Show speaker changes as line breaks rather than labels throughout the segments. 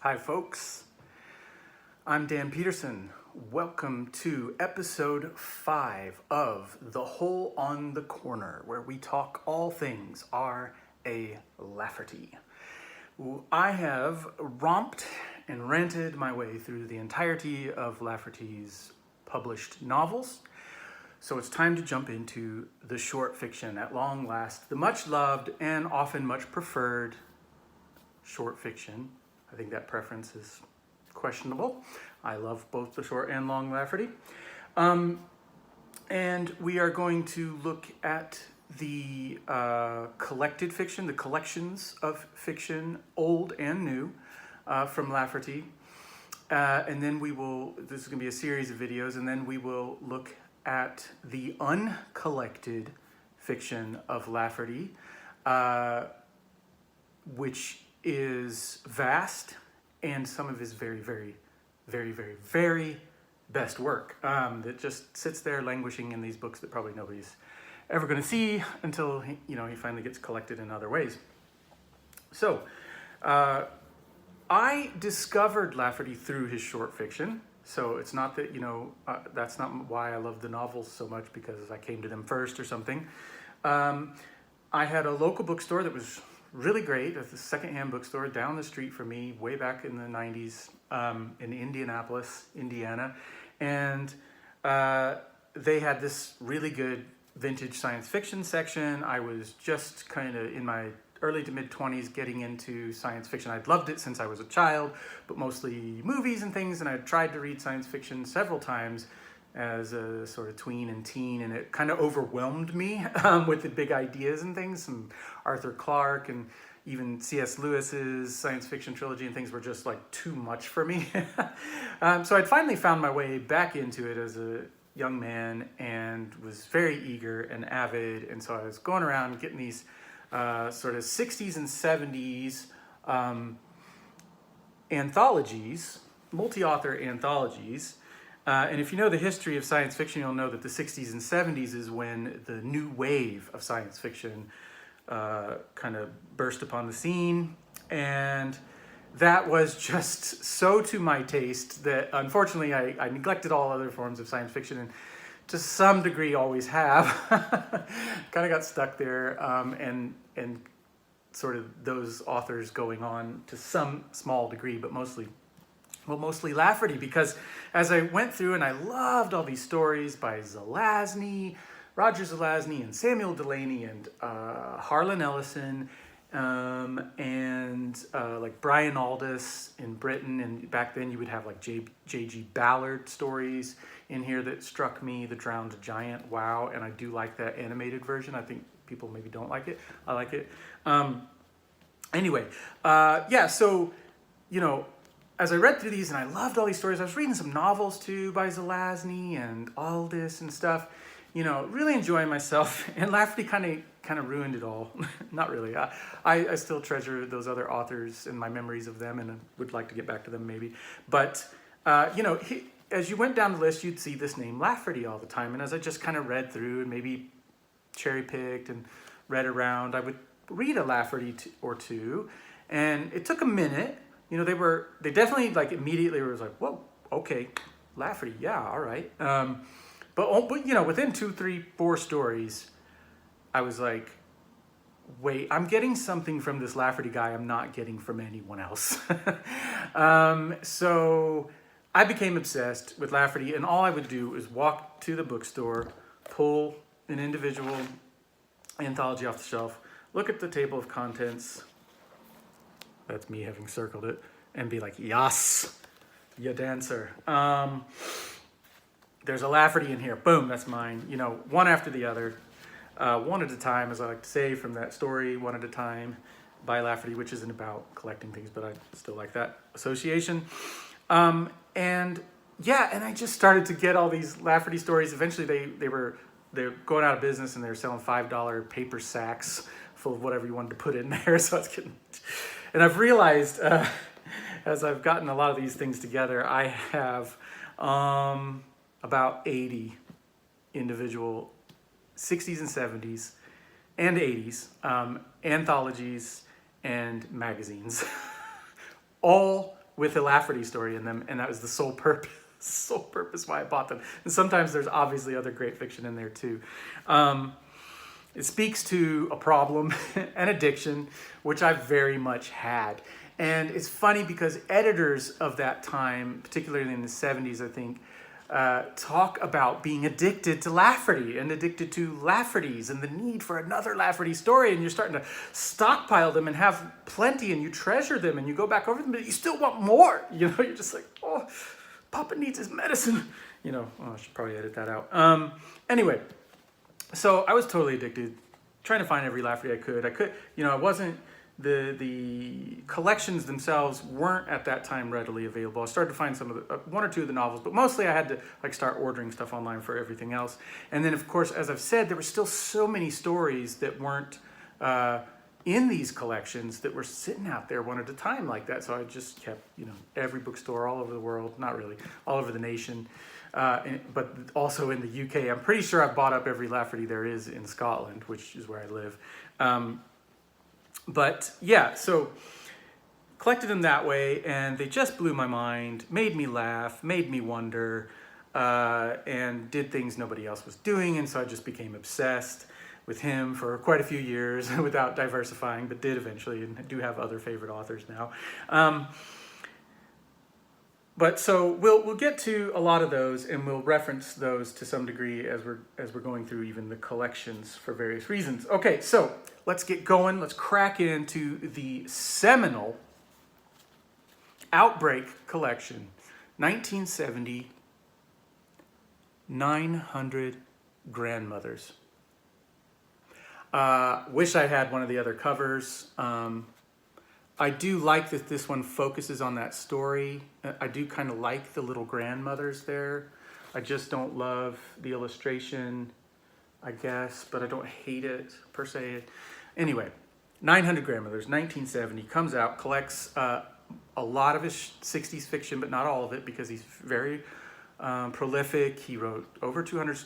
Hi folks, I'm Dan Peterson. Welcome to episode 5 of The Hole on the Corner, where we talk all things R.A. Lafferty. I have romped and ranted my way through the entirety of Lafferty's published novels, so it's time to jump into the short fiction at long last, the much loved and often much preferred short fiction. I think that preference is questionable. I love both the short and long Lafferty. And we are going to look at the collected fiction, the collections of fiction, old and new, from Lafferty. And then this is going to be a series of videos, and then we will look at the uncollected fiction of Lafferty, which is vast, and some of his very, very, very, very, very best work that just sits there languishing in these books that probably nobody's ever going to see until he finally gets collected in other ways. So I discovered Lafferty through his short fiction. So it's not that, that's not why I love the novels so much, because I came to them first or something. I had a local bookstore that was really great. It's a secondhand bookstore down the street from me way back in the 90s in Indianapolis, Indiana. And they had this really good vintage science fiction section. I was just kind of in my early to mid 20s getting into science fiction. I'd loved it since I was a child, but mostly movies and things. And I'd tried to read science fiction several times as a sort of tween and teen, and it kind of overwhelmed me with the big ideas and things. Some Arthur Clarke and even C.S. Lewis's science fiction trilogy and things were just like too much for me. So I'd finally found my way back into it as a young man and was very eager and avid. And so I was going around getting these sort of 60s and 70s anthologies, multi-author anthologies. And if you know the history of science fiction, you'll know that the 60s and 70s is when the new wave of science fiction kind of burst upon the scene. And that was just so to my taste that unfortunately I neglected all other forms of science fiction, and to some degree always have. Kind of got stuck there, and sort of those authors going on to some small degree, but mostly Lafferty, because as I went through and I loved all these stories by Zelazny, Roger Zelazny, and Samuel Delany, and Harlan Ellison, and like Brian Aldiss in Britain. And back then you would have like J.G. Ballard stories in here that struck me. The Drowned Giant, wow. And I do like that animated version. I think people maybe don't like it. I like it. Anyway, so, as I read through these and I loved all these stories, I was reading some novels too by Zelazny and Aldiss and stuff, really enjoying myself. And Lafferty kind of ruined it all. Not really. I still treasure those other authors and my memories of them, and I would like to get back to them maybe. But, as you went down the list, you'd see this name Lafferty all the time. And as I just kind of read through and maybe cherry-picked and read around, I would read a Lafferty or two. And it took a minute. They definitely immediately was like, whoa, okay, Lafferty, yeah, all right. But within 2, 3, 4 stories, I was like, wait, I'm getting something from this Lafferty guy I'm not getting from anyone else. So I became obsessed with Lafferty, and all I would do is walk to the bookstore, pull an individual anthology off the shelf, look at the table of contents. That's me having circled it, and be like, yes, you dancer. There's a Lafferty in here. Boom, that's mine. One after the other, one at a time, as I like to say, from that story, one at a time by Lafferty, which isn't about collecting things, but I still like that association. And I just started to get all these Lafferty stories. Eventually, they're going out of business, and they're selling $5 paper sacks full of whatever you wanted to put in there. So it's getting... And I've realized, as I've gotten a lot of these things together, I have about 80 individual 60s and 70s and 80s anthologies and magazines, all with a Lafferty story in them, and that was the sole purpose. Sole purpose why I bought them. And sometimes there's obviously other great fiction in there too. It speaks to a problem, an addiction, which I very much had. And it's funny because editors of that time, particularly in the 70s, I think, talk about being addicted to Lafferty and addicted to Laffertys and the need for another Lafferty story. And you're starting to stockpile them and have plenty, and you treasure them and you go back over them, but you still want more. You know, you're just like, oh, Papa needs his medicine. You know, oh, I should probably edit that out. Anyway, so I was totally addicted, trying to find every Lafferty I could. You know, I wasn't, the collections themselves weren't at that time readily available. I started to find some of the, one or two of the novels, but mostly I had to like start ordering stuff online for everything else. And then of course, as I've said, there were still so many stories that weren't in these collections that were sitting out there one at a time like that. So I just kept, you know, every bookstore all over the world, not really, all over the nation, but also in the UK. I'm pretty sure I've bought up every Lafferty there is in Scotland, which is where I live. But yeah, so collected them that way, and they just blew my mind, made me laugh, made me wonder, and did things nobody else was doing. And so I just became obsessed with him for quite a few years without diversifying, but did eventually, and do have other favorite authors now. But so we'll get to a lot of those, and we'll reference those to some degree as we're going through even the collections for various reasons. Okay, so let's get going. Let's crack into the seminal Outbreak collection, 1970, 900 Grandmothers. Wish I had one of the other covers. I do like that this one focuses on that story. I do kind of like the little grandmothers there. I just don't love the illustration, I guess, but I don't hate it per se. Anyway, 900 Grandmothers, 1970, comes out, collects a lot of his 60s fiction, but not all of it, because he's very prolific. He wrote over 200,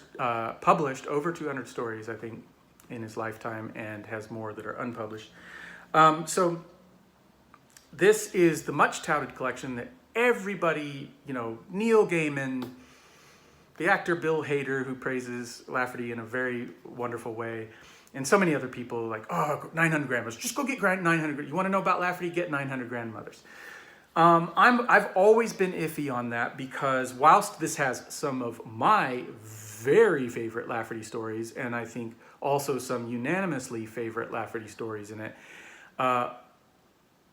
published over 200 stories, I think, in his lifetime, and has more that are unpublished. So this is the much touted collection that everybody, you know, Neil Gaiman, the actor Bill Hader, who praises Lafferty in a very wonderful way, and so many other people like, oh, 900 Grandmothers, just go get 900. You want to know about Lafferty? Get 900 Grandmothers. I've always been iffy on that, because whilst this has some of my very favorite Lafferty stories, and I think also some unanimously favorite Lafferty stories in it,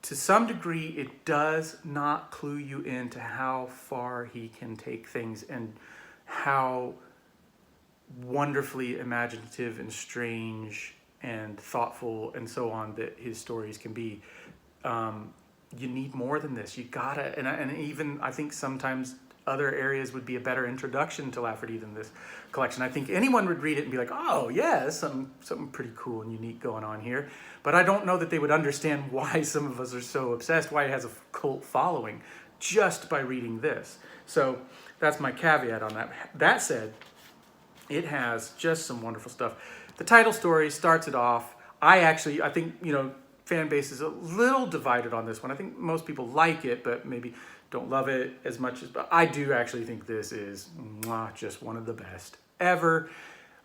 to some degree, it does not clue you into how far he can take things and how wonderfully imaginative and strange and thoughtful and so on that his stories can be. You need more than this. You gotta, and even I think sometimes other areas would be a better introduction to Lafferty than this collection. I think anyone would read it and be like, oh yeah, there's something pretty cool and unique going on here. But I don't know that they would understand why some of us are so obsessed, why it has a cult following, just by reading this. So that's my caveat on that. That said, it has just some wonderful stuff. The title story starts it off. I think, you know, fan base is a little divided on this one. I think most people like it, but maybe don't love it as much as, but I do actually think this is just one of the best ever.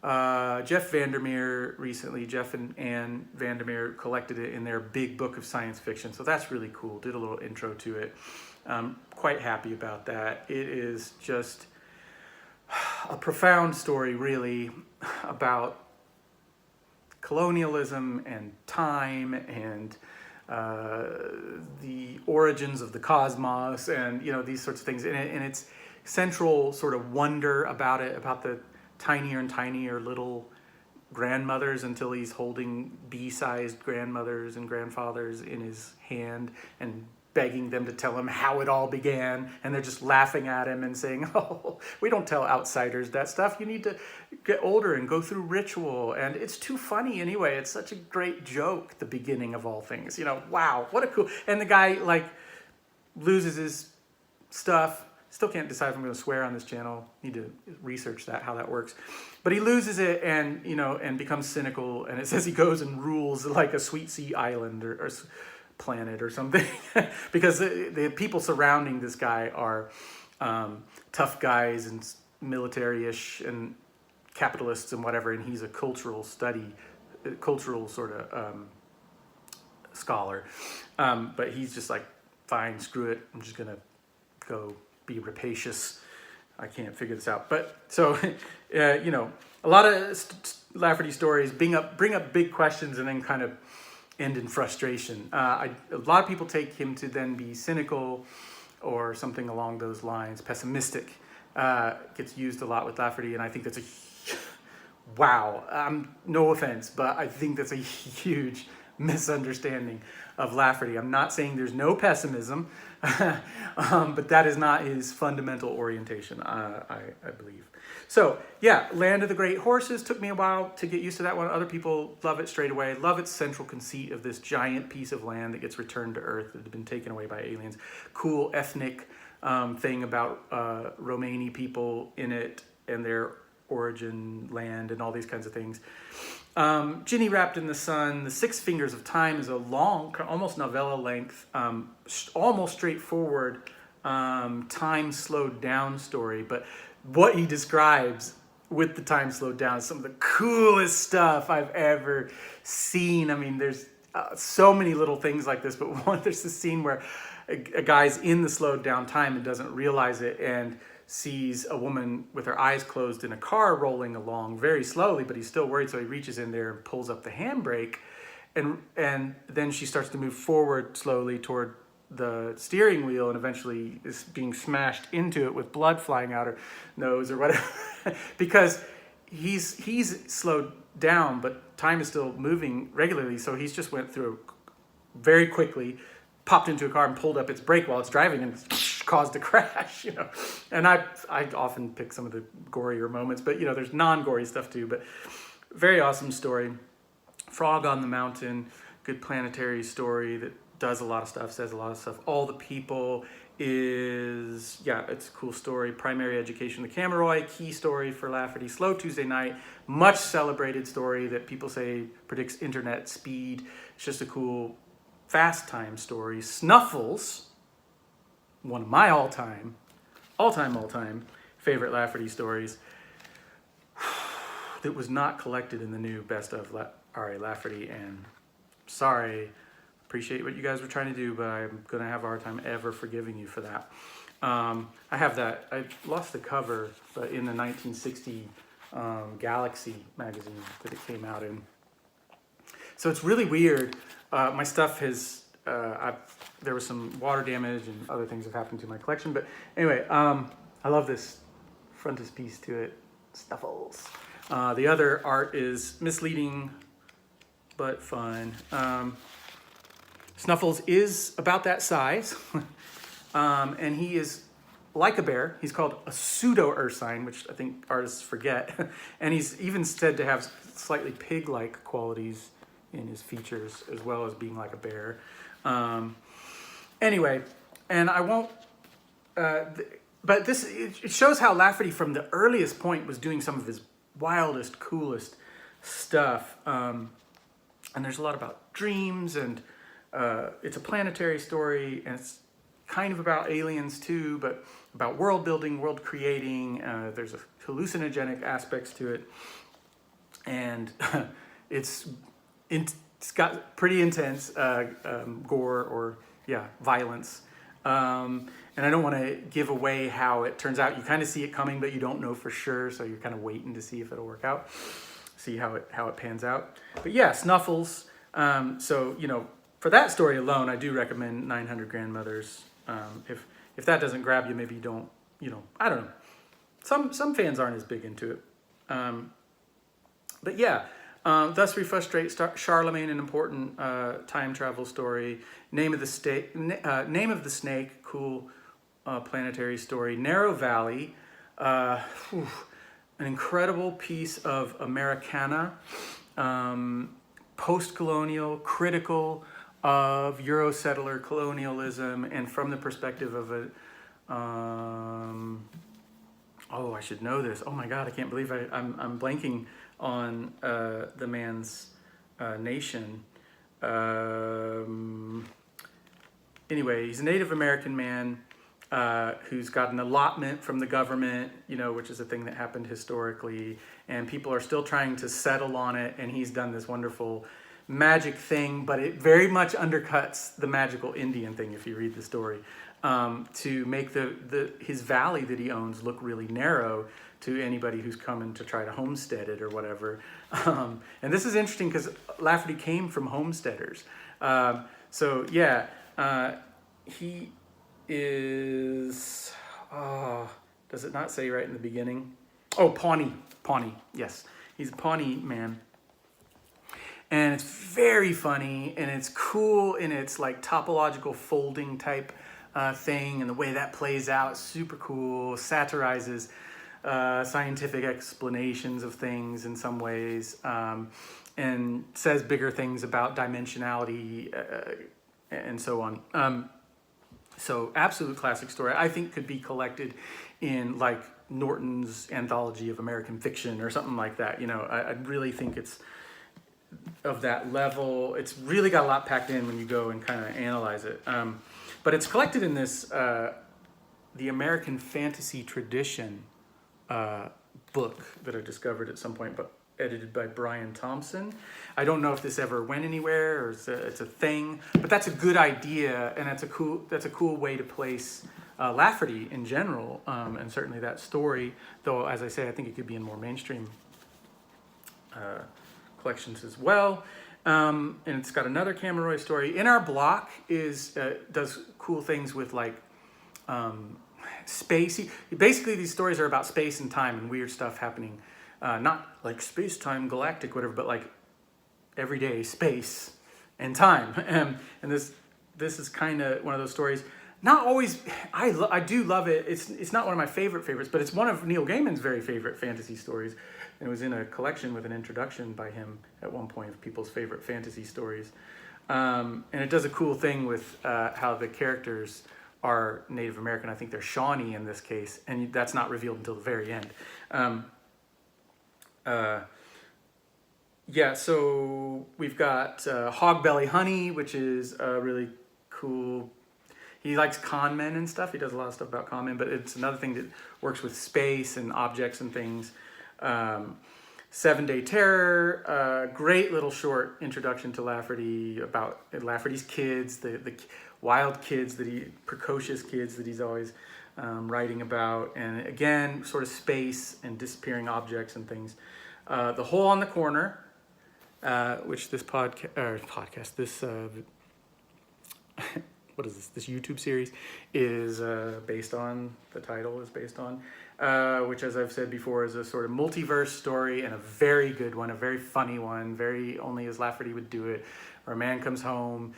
Jeff Vandermeer recently, Jeff and Ann Vandermeer collected it in their big book of science fiction. So that's really cool. Did a little intro to it. Quite happy about that. It is just a profound story, really, about colonialism and time and the origins of the cosmos, and you know, these sorts of things, and its central sort of wonder about it, about the tinier and tinier little grandmothers, until he's holding bee-sized grandmothers and grandfathers in his hand and begging them to tell him how it all began, and they're just laughing at him and saying, oh, we don't tell outsiders that stuff. You need to get older and go through ritual, and it's too funny anyway. It's such a great joke, the beginning of all things. You know, wow, what a cool... And the guy, like, loses his stuff. Still can't decide if I'm going to swear on this channel. Need to research that, how that works. But he loses it, and, you know, and becomes cynical, and it says he goes and rules like a sweet sea island or planet or something, because the people surrounding this guy are tough guys and military-ish and capitalists and whatever, and he's a cultural sort of scholar, but he's just like, fine, screw it, I'm just gonna go be rapacious. I can't figure this out. But so, you know, a lot of Lafferty stories bring up big questions and then kind of end in frustration. A lot of people take him to then be cynical or something along those lines. Pessimistic gets used a lot with Lafferty, and I think that's wow. No offense, but I think that's a huge misunderstanding of Lafferty. I'm not saying there's no pessimism, but that is not his fundamental orientation, I believe. So yeah, Land of the Great Horses took me a while to get used to that one. Other people love it straight away. Love its central conceit of this giant piece of land that gets returned to Earth that had been taken away by aliens. Cool ethnic thing about Romani people in it and their origin land and all these kinds of things. Ginny Wrapped in the Sun, The Six Fingers of Time is a long, almost novella length, almost straightforward time slowed down story, but what he describes with the time slowed down is some of the coolest stuff I've ever seen. I mean, there's so many little things like this, but there's this scene where a guy's in the slowed down time and doesn't realize it, and sees a woman with her eyes closed in a car rolling along very slowly, but he's still worried, so he reaches in there and pulls up the handbrake, and then she starts to move forward slowly toward the steering wheel and eventually is being smashed into it with blood flying out her nose or whatever because he's slowed down, but time is still moving regularly, so he's just went through very quickly, popped into a car and pulled up its brake while it's driving and caused a crash, you know. And I often pick some of the gorier moments, but you know, there's non-gory stuff too, but very awesome story. Frog on the Mountain, good planetary story that does a lot of stuff, says a lot of stuff. All the People is, yeah, it's a cool story. Primary Education, the Cameroy, key story for Lafferty. Slow Tuesday Night, much celebrated story that people say predicts internet speed. It's just a cool fast time story. Snuffles, one of my all-time favorite Lafferty stories that was not collected in the new Best of R.A. Lafferty, and sorry, appreciate what you guys were trying to do, but I'm going to have a hard time ever forgiving you for that. I have that, I lost the cover, but in the 1960 Galaxy magazine that it came out in. So it's really weird. My stuff has, there was some water damage and other things have happened to my collection, but anyway, I love this frontispiece to it, Snuffles. The other art is misleading, but fun. Snuffles is about that size, and he is like a bear. He's called a pseudo-ursine, which I think artists forget, and he's even said to have slightly pig-like qualities in his features, as well as being like a bear. Anyway, and I won't, but this, it shows how Lafferty from the earliest point was doing some of his wildest, coolest stuff. And there's a lot about dreams, and it's a planetary story, and it's kind of about aliens too, but about world building, world creating. There's a hallucinogenic aspects to it, and it's got pretty intense gore or violence. And I don't want to give away how it turns out. You kind of see it coming, but you don't know for sure, so you're kind of waiting to see if it'll work out, see how it pans out. But yeah, Snuffles. So, you know, for that story alone, I do recommend 900 Grandmothers. If that doesn't grab you, maybe you don't, you know, I don't know. Some fans aren't as big into it. But yeah, Thus We Frustrate Charlemagne, an important time travel story. Name of the Snake, cool planetary story. Narrow Valley, an incredible piece of Americana, post-colonial, critical of Euro-settler colonialism, and from the perspective of a, oh, I should know this. Oh my God, I can't believe I'm blanking on the man's nation. anyway, he's a Native American man who's got an allotment from the government, which is a thing that happened historically, and people are still trying to settle on it, and he's done this wonderful magic thing, but it very much undercuts the magical Indian thing if you read the story, to make his valley that he owns look really narrow to anybody who's coming to try to homestead it or whatever. And this is interesting because Lafferty came from homesteaders. He is, does it not say right in the beginning? Oh, Pawnee, yes. He's a Pawnee man. And it's very funny, and it's cool in its like topological folding type thing, and the way that plays out, super cool, satirizes scientific explanations of things in some ways, and says bigger things about dimensionality and so on. So absolute classic story. I think could be collected in like Norton's Anthology of American Fiction or something like that. I really think it's of that level. It's really got a lot packed in when you go and kind of analyze it. But it's collected in this, the American Fantasy Tradition book that I discovered at some point, but edited by Brian Thompson. I don't know if this ever went anywhere or it's a thing, but that's a good idea, and that's a cool way to place Lafferty in general, and certainly that story. Though, as I say, I think it could be in more mainstream collections as well. And it's got another Cameron Roy story. In Our Block does cool things with like space. Basically, these stories are about space and time and weird stuff happening. Not like space-time, galactic, whatever, but like everyday space and time. And this is kind of one of those stories. Not always. I do love it. It's not one of my favorites, but it's one of Neil Gaiman's very favorite fantasy stories. And it was in a collection with an introduction by him at one point of people's favorite fantasy stories. And it does a cool thing with how the characters are Native American. I think they're Shawnee in this case, and that's not revealed until the very end. So we've got Hogbelly Honey, which is a really cool. He likes con men and stuff. He does a lot of stuff about con men, but it's another thing that works with space and objects and things. 7 Day Terror, great little short introduction to Lafferty about Lafferty's kids, the wild kids precocious kids that he's always writing about, and again, sort of space and disappearing objects and things. The Hole on the Corner, which this podcast, this what is this? This YouTube series is based on. The title is based on, which, as I've said before, is a sort of multiverse story, and a very good one, a very funny one, very only as Lafferty would do it, where a man comes home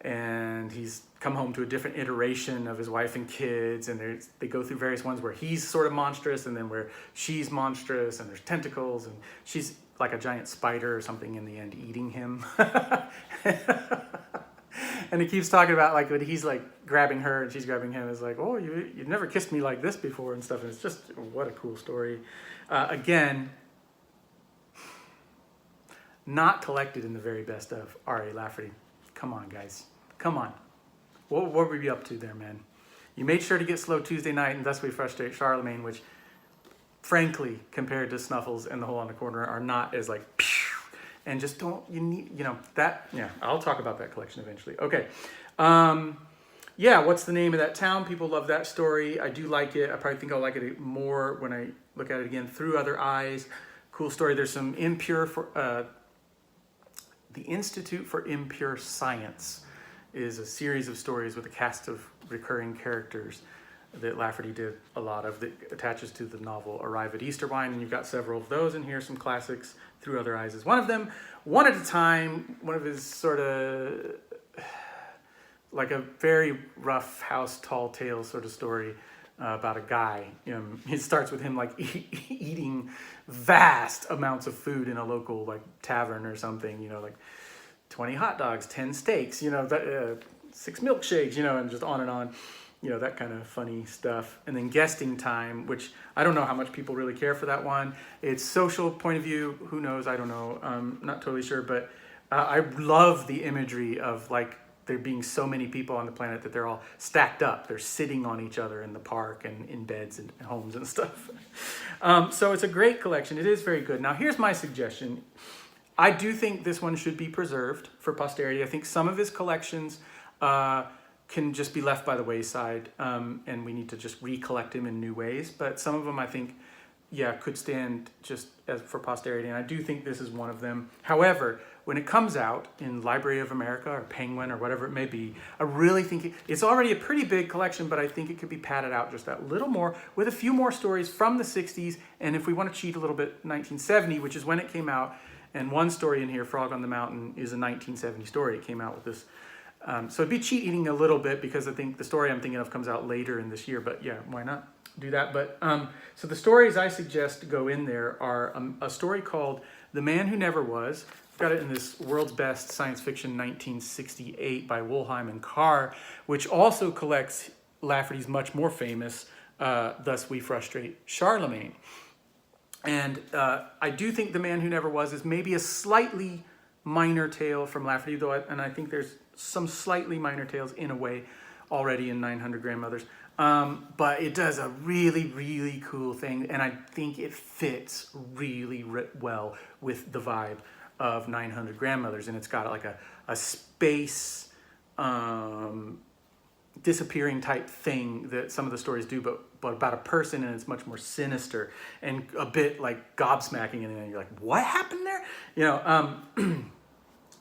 and he's come home to a different iteration of his wife and kids, and they go through various ones where he's sort of monstrous, and then where she's monstrous, and there's tentacles, and she's like a giant spider or something in the end eating him. And he keeps talking about like when he's like grabbing her and she's grabbing him. It's like, oh, you've never kissed me like this before and stuff. And it's just, what a cool story. Again, not collected in the very best of R.A. Lafferty. Come on, guys. Come on. What were we up to there, man? You made sure to get Slow Tuesday Night and Thus We Frustrate Charlemagne, which, frankly, compared to Snuffles and The Hole on the Corner, are not as like, and just don't, I'll talk about that collection eventually. Okay. What's the name of that town? People love that story. I do like it. I probably think I'll like it more when I look at it again through other eyes. Cool story. There's some the Institute for Impure Science is a series of stories with a cast of recurring characters that Lafferty did a lot of, that attaches to the novel Arrive at Easterwine, and you've got several of those in here. Some classics. Through Other Eyes is one of them. One at a Time, one of his sort of like a very rough house tall tale sort of story about a guy. It starts with him like eating vast amounts of food in a local like tavern or something, like 20 hot dogs, 10 steaks, 6 milkshakes, and just on and on. That kind of funny stuff. And then Guesting Time, which I don't know how much people really care for that one. It's social point of view. Who knows? I don't know. I'm not totally sure. But I love the imagery of like there being so many people on the planet that they're all stacked up. They're sitting on each other in the park and in beds and homes and stuff. So it's a great collection. It is very good. Now, here's my suggestion. I do think this one should be preserved for posterity. I think some of his collections can just be left by the wayside, and we need to just recollect him in new ways. But some of them, I think, yeah, could stand just as for posterity, and I do think this is one of them. However, when it comes out in Library of America or Penguin or whatever it may be, I really think it's already a pretty big collection, but I think it could be padded out just that little more with a few more stories from the 60s, and if we want to cheat a little bit, 1970, which is when it came out. And one story in here, Frog on the Mountain, is a 1970 story. It came out with this. So it'd be cheat eating a little bit because I think the story I'm thinking of comes out later in this year. But yeah, why not do that? But so the stories I suggest to go in there are a story called The Man Who Never Was. I've got it in this World's Best Science Fiction 1968 by Wollheim and Carr, which also collects Lafferty's much more famous Thus We Frustrate Charlemagne. And I do think The Man Who Never Was is maybe a slightly minor tale from Lafferty, though, and I think there's some slightly minor tales in a way already in 900 Grandmothers. But it does a really, really cool thing, and I think it fits really well with the vibe of 900 Grandmothers, and it's got like a space disappearing type thing that some of the stories do, but about a person, and it's much more sinister and a bit like gobsmacking, and you're like, what happened there? You know,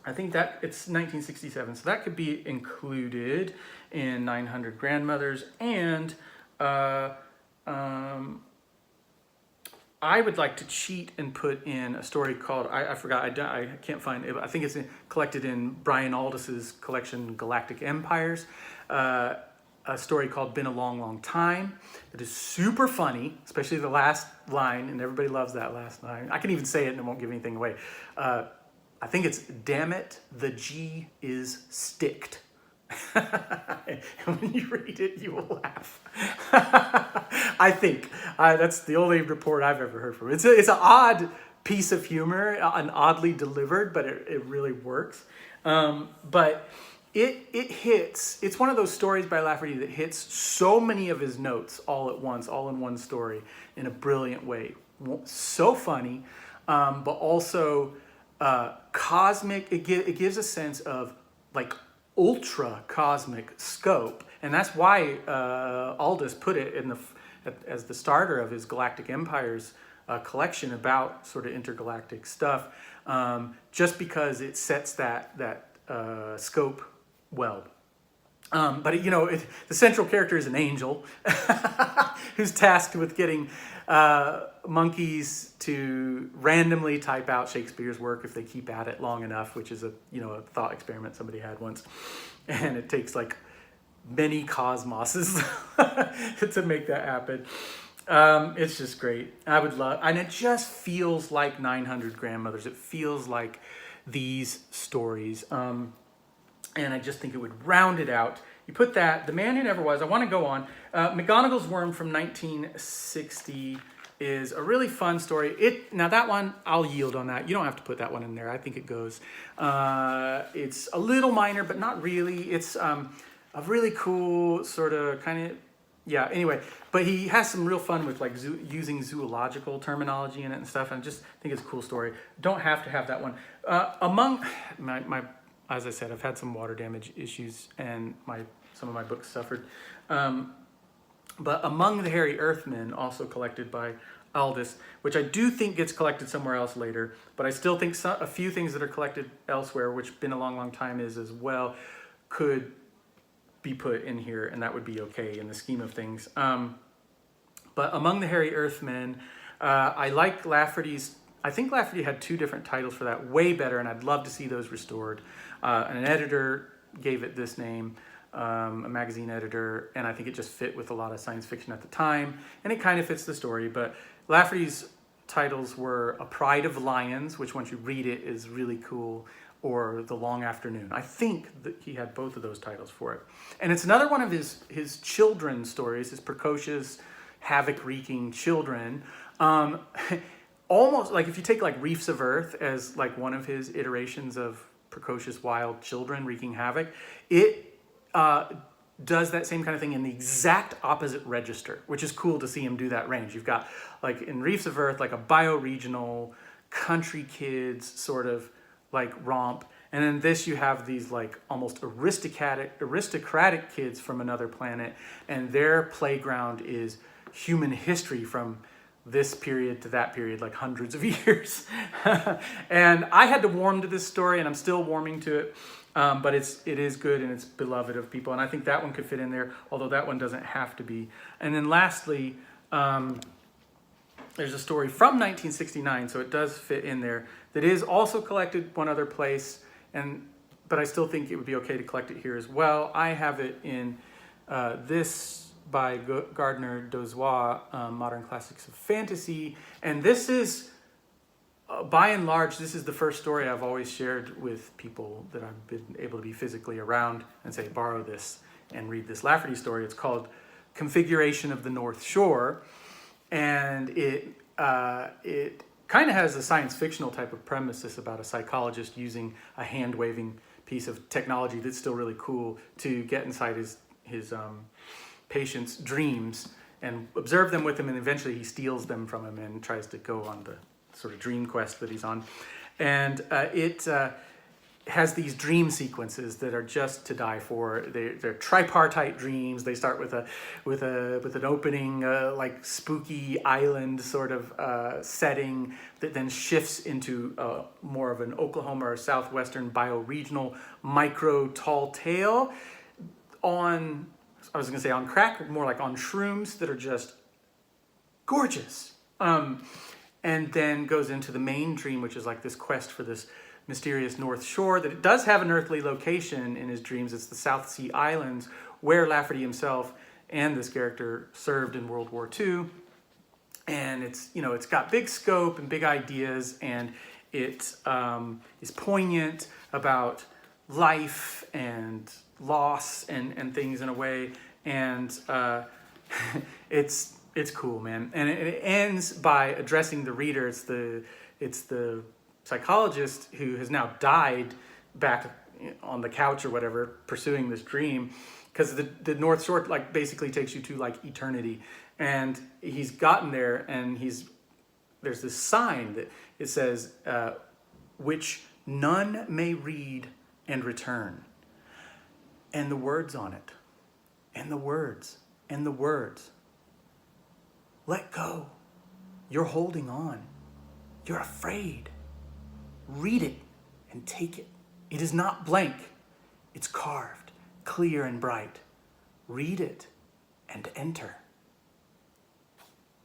I think that it's 1967, so that could be included in 900 Grandmothers. And I would like to cheat and put in a story called, I forgot, I can't find it, I think it's collected in Brian Aldiss's collection Galactic Empires, a story called Been a Long, Long Time that is super funny, especially the last line, and everybody loves that last line. I can even say it and it won't give anything away. I think it's, damn it, the G is sticked. And when you read it, you will laugh. I think that's the only report I've ever heard from it. It's an odd piece of humor, and oddly delivered, but it really works. But it hits. It's one of those stories by Lafferty that hits so many of his notes all at once, all in one story, in a brilliant way. So funny, but also cosmic. It gives a sense of like ultra cosmic scope, and that's why Aldous put it in as the starter of his Galactic Empires collection about sort of intergalactic stuff, just because it sets that scope well. But the central character is an angel who's tasked with getting monkeys to randomly type out Shakespeare's work if they keep at it long enough, which is a thought experiment somebody had once, and it takes like many cosmoses to make that happen. It's just great. I would love, and it just feels like 900 Grandmothers. It feels like these stories. And I just think it would round it out. You put that, The Man Who Never Was. I want to go on. McGonagall's Worm from 1960 is a really fun story. Now that one, I'll yield on that. You don't have to put that one in there. I think it goes. It's a little minor, but not really. It's a really cool sort of kind of, yeah, anyway. But he has some real fun with like using zoological terminology in it and stuff. And I just think it's a cool story. Don't have to have that one. Among my as I said, I've had some water damage issues, and some of my books suffered. But Among the Hairy Earthmen, also collected by Aldous, which I do think gets collected somewhere else later, but I still think a few things that are collected elsewhere, which Been a Long, Long Time is as well, could be put in here, and that would be okay in the scheme of things. But Among the Hairy Earthmen, I like Lafferty's. I think Lafferty had two different titles for that, way better, and I'd love to see those restored. And an editor gave it this name, a magazine editor, and I think it just fit with a lot of science fiction at the time, and it kind of fits the story. But Lafferty's titles were A Pride of Lions, which once you read it is really cool, or The Long Afternoon. I think that he had both of those titles for it. And it's another one of his children's stories, his precocious, havoc-wreaking children. Almost like if you take like Reefs of Earth as like one of his iterations of precocious wild children wreaking havoc. It does that same kind of thing in the exact opposite register, which is cool to see him do that range. You've got, like in Reefs of Earth, like a bioregional country kids sort of like romp, and in this you have these like almost aristocratic kids from another planet, and their playground is human history from this period to that period, like hundreds of years. And I had to warm to this story, and I'm still warming to it. But it is good, and it's beloved of people. And I think that one could fit in there, although that one doesn't have to be. And then lastly, there's a story from 1969, so it does fit in there, that is also collected one other place, but I still think it would be okay to collect it here as well. I have it in this by Gardner Dozois, Modern Classics of Fantasy. And this is, by and large, this is the first story I've always shared with people that I've been able to be physically around and say, borrow this and read this Lafferty story. It's called Configuration of the North Shore. And it kind of has a science fictional type of premises about a psychologist using a hand-waving piece of technology that's still really cool to get inside his patient's dreams and observe them with him, and eventually he steals them from him and tries to go on the sort of dream quest that he's on. And it has these dream sequences that are just to die for. They're tripartite dreams. They start with an opening like spooky island sort of setting that then shifts into more of an Oklahoma or southwestern bioregional micro tall tale on, I was going to say on crack, more like on shrooms that are just gorgeous. And then goes into the main dream, which is like this quest for this mysterious North Shore, that it does have an earthly location in his dreams. It's the South Sea Islands, where Lafferty himself and this character served in World War II. And it's, you know, it's got big scope and big ideas, and it is poignant about life and loss and things in a way. And it's cool, man. And it ends by addressing the reader. It's the psychologist who has now died back on the couch or whatever, pursuing this dream, because the North Shore like basically takes you to like eternity. And he's gotten there, and there's this sign that it says, which none may read and return. And the words on it, and the words, and the words. Let go. You're holding on. You're afraid. Read it and take it. It is not blank. It's carved, clear and bright. Read it and enter.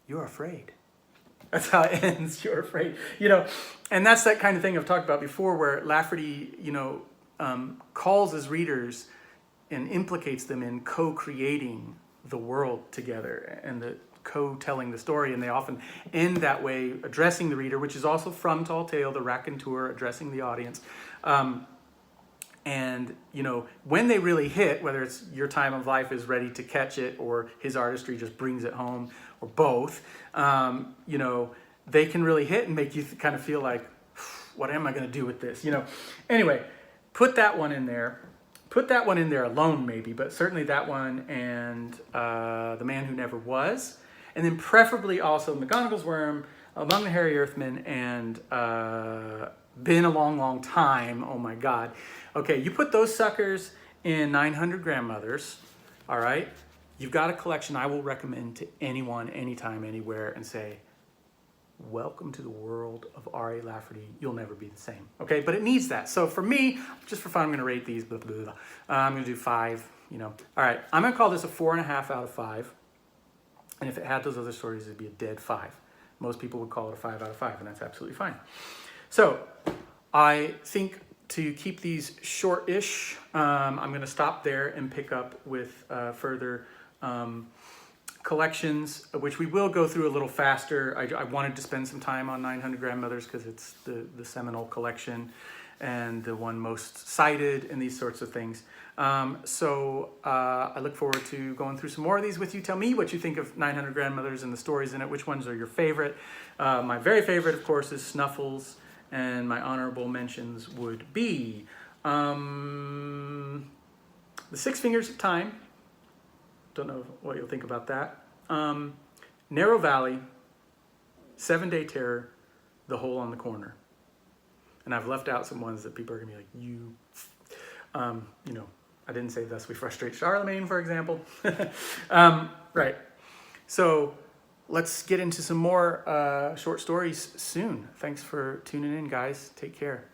You're afraid. That's how it ends. You're afraid. You know, and that's that kind of thing I've talked about before, where Lafferty, you know, calls his readers and implicates them in co-creating the world together and the co-telling the story. And they often end that way, addressing the reader, which is also from Tall Tale, the raconteur addressing the audience. And, you know, when they really hit, whether it's your time of life is ready to catch it or his artistry just brings it home, or both, you know, they can really hit and make you kind of feel like, what am I going to do with this? You know, anyway, put that one in there. Put that one in there alone, maybe, but certainly that one and The Man Who Never Was. And then preferably also McGonagall's Worm, Among the Hairy Earthmen, and Been a Long, Long Time. Oh my God. Okay, you put those suckers in 900 Grandmothers, all right? You've got a collection I will recommend to anyone, anytime, anywhere, and say, welcome to the world of R.A. Lafferty. You'll never be the same, okay? But it needs that. So for me, just for fun, I'm going to rate these. Blah, blah, blah. I'm going to do 5, you know. All right, I'm going to call this a 4.5 out of 5. And if it had those other stories, it'd be a dead 5. Most people would call it a 5 out of 5, and that's absolutely fine. So I think to keep these short-ish, I'm going to stop there and pick up with further collections, which we will go through a little faster. I wanted to spend some time on 900 Grandmothers because it's the seminal collection and the one most cited and these sorts of things. So I look forward to going through some more of these with you. Tell me what you think of 900 Grandmothers and the stories in it. Which ones are your favorite? My very favorite, of course, is Snuffles, and my honorable mentions would be The Six Fingers of Time. Don't know what you'll think about that. Narrow Valley, 7 Day Terror, The Hole on the Corner. And I've left out some ones that people are gonna be like, you know, I didn't say Thus We Frustrate Charlemagne, for example. Right. So let's get into some more short stories soon. Thanks for tuning in, guys. Take care.